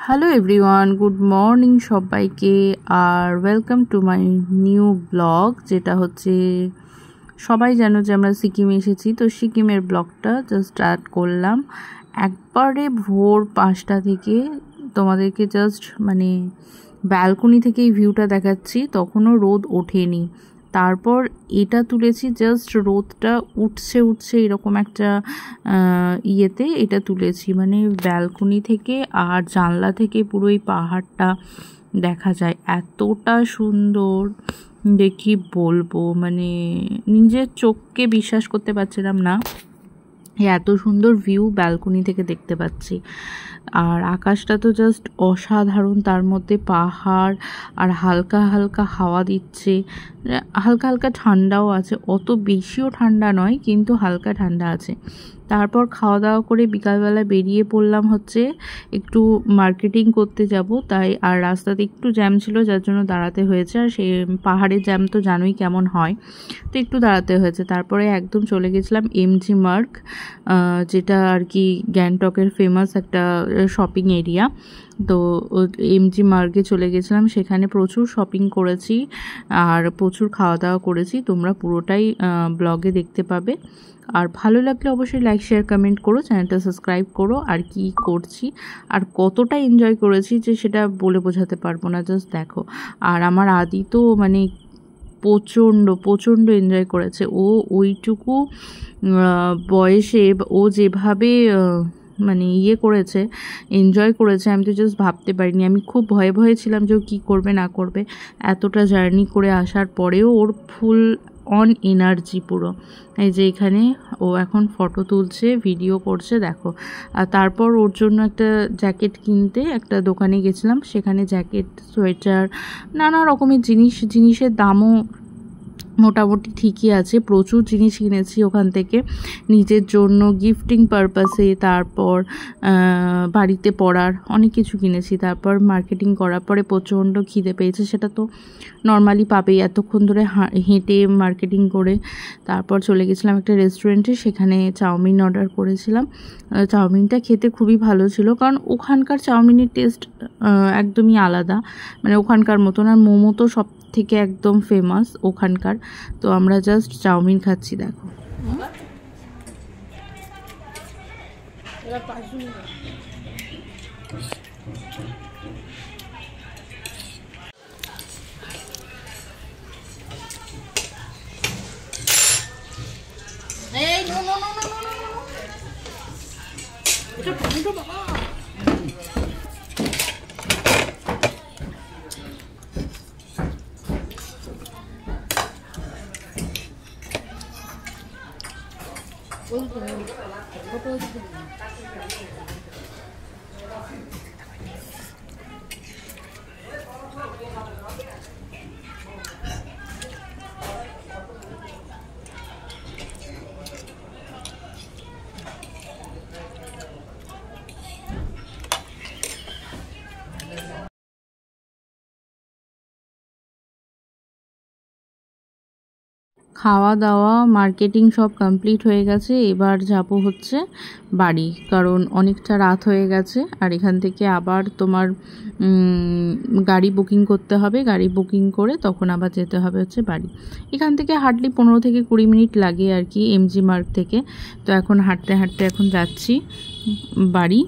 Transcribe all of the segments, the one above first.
Hello everyone, good morning সবাইকে। আর welcome to my new blog, যেটা হচ্ছে সবাই জানো যে আমরা সিকিমে এসেছি, তো সিকিমের ব্লগটা জাস্ট স্টার্ট করলাম একবারে ভোর 5টা থেকে। তোমাদেরকে জাস্ট ব্যালকনি থেকে এই ভিউটা দেখাচ্ছি, তখনও রোদ ওঠেনি। তারপর এটা তুলেছি, জাস্ট রোদটা উঠছে এরকম একটা ইয়েতে এটা তুলেছি, ব্যালকনি থেকে। আর জানলা থেকে পুরো এই পাহাড়টা দেখা যায়, এতটা সুন্দর দেখি বলবো, নিজের চোখকে বিশ্বাস করতে পারছিলাম না এত সুন্দর ভিউ ব্যালকনি থেকে দেখতে পাচ্ছি। আর আকাশটা তো জাস্ট অসাধারণ, তার মধ্যে পাহাড় আর হালকা হালকা হাওয়া দিচ্ছে, হালকা হালকা ঠান্ডাও আছে, অত বেশিও ঠান্ডা নয় কিন্তু হালকা ঠান্ডা আছে। তারপর খাওয়া দাওয়া করে বিকালবেলা বেরিয়ে পড়লাম হচ্ছে একটু মার্কেটিং করতে যাব, তাই। আর রাস্তাতে একটু জ্যাম ছিল, যার জন্য দাঁড়াতে হয়েছে। আর সে পাহাড়ের জ্যাম তো জানোই কেমন হয়, তো একটু দাঁড়াতে হয়েছে। তারপরে একদম চলে গেছিলাম এমজি মার্গ, যেটা আর কি গ্যাংটকের ফেমাস একটা শপিং এরিয়া। তো এমজি মার্গে চলে গেছিলাম, সেখানে প্রচুর শপিং করেছি আর প্রচুর খাওয়া দাওয়া করেছি। তোমরা পুরোটাই ব্লগে দেখতে পাবে। আর ভালো লাগলে অবশ্যই লাইক শেয়ার কমেন্ট করো, চ্যানেলটা সাবস্ক্রাইব করো। আর কি করছি আর কতটা এনজয় করেছি যে সেটা বলে বোঝাতে পারবো না, জাস্ট দেখো। আর আমার আদি তো প্রচণ্ড এনজয় করেছে। ও ওইটুকু বয়সে ও যেভাবে ইয়ে করেছে, এনজয় করেছে, আমি তো জাস্ট ভাবতে পারিনি। আমি খুব ভয়ে ছিলাম যে ও কী করবে না করবে। এতটা জার্নি করে আসার পরেও ওর ফুল অন এনার্জি পুরো। এই যে এখানে ও এখন ফটো তুলছে, ভিডিও করছে, দেখো। আর তারপর ওর জন্য একটা জ্যাকেট কিনতে একটা দোকানে গেছিলাম, সেখানে জ্যাকেট, সোয়েটার, নানা রকমের জিনিসের দামও মোটামুটি ঠিকই আছে। প্রচুর জিনিস কিনেছি ওখান থেকে নিজের জন্য, গিফটিং পারপাসে, তারপর বাড়িতে পরার অনেক কিছু কিনেছি। তারপর মার্কেটিং করার পরে প্রচণ্ড খিদে পেয়েছে, সেটা তো নর্মালি পাবেই এতক্ষণ ধরে হেঁটে মার্কেটিং করে। তারপর চলে গেছিলাম একটা রেস্টুরেন্টে, সেখানে চাউমিন অর্ডার করেছিলাম। চাউমিনটা খেতে খুবই ভালো ছিল, কারণ ওখানকার চাউমিনের টেস্ট একদমই আলাদা, ওখানকার মতন। আর মোমো তো সব থেকে একদম ফেমাস ওখানকার। তো আমরা জাস্ট চাউমিন খাচ্ছি, দেখো। খাওয়া দাওয়া মার্কেটিং সব কমপ্লিট হয়ে গেছে। এবার যাব হচ্ছে বাড়ি, কারণ অনেকটা রাত হয়ে গেছে। আর এখান থেকে আবার তোমার গাড়ি বুকিং করতে হবে, গাড়ি বুকিং করে তখন আবার যেতে হবে হচ্ছে বাড়ি। এখান থেকে হার্ডলি 15 থেকে 20 মিনিট লাগে আর কি এমজি মার্গ থেকে। তো এখন হাঁটতে এখন যাচ্ছি বাড়ি।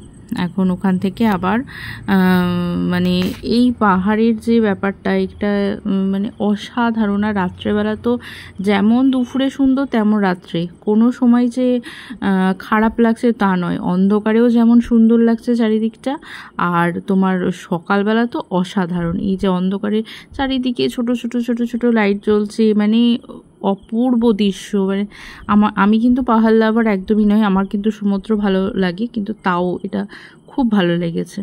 এখন ওখান থেকে আবার এই পাহাড়ের যে ব্যাপারটা, এটা অসাধারণ। আর রাত্রেবেলা তো যেমন দুপুরে সুন্দর, তেমন রাত্রে কোনো সময় যে খারাপ লাগছে তা নয়। অন্ধকারেও যেমন সুন্দর লাগছে চারিদিকটা, আর তোমার সকালবেলা তো অসাধারণ। এই যে অন্ধকারে চারিদিকে ছোট ছোট লাইট জ্বলছে, অপূর্ব দৃশ্য। আমি কিন্তু পাহাড় লাভার একদমই নয়, আমার কিন্তু সমুদ্র ভালো লাগে, কিন্তু তাও এটা খুব ভালো লেগেছে।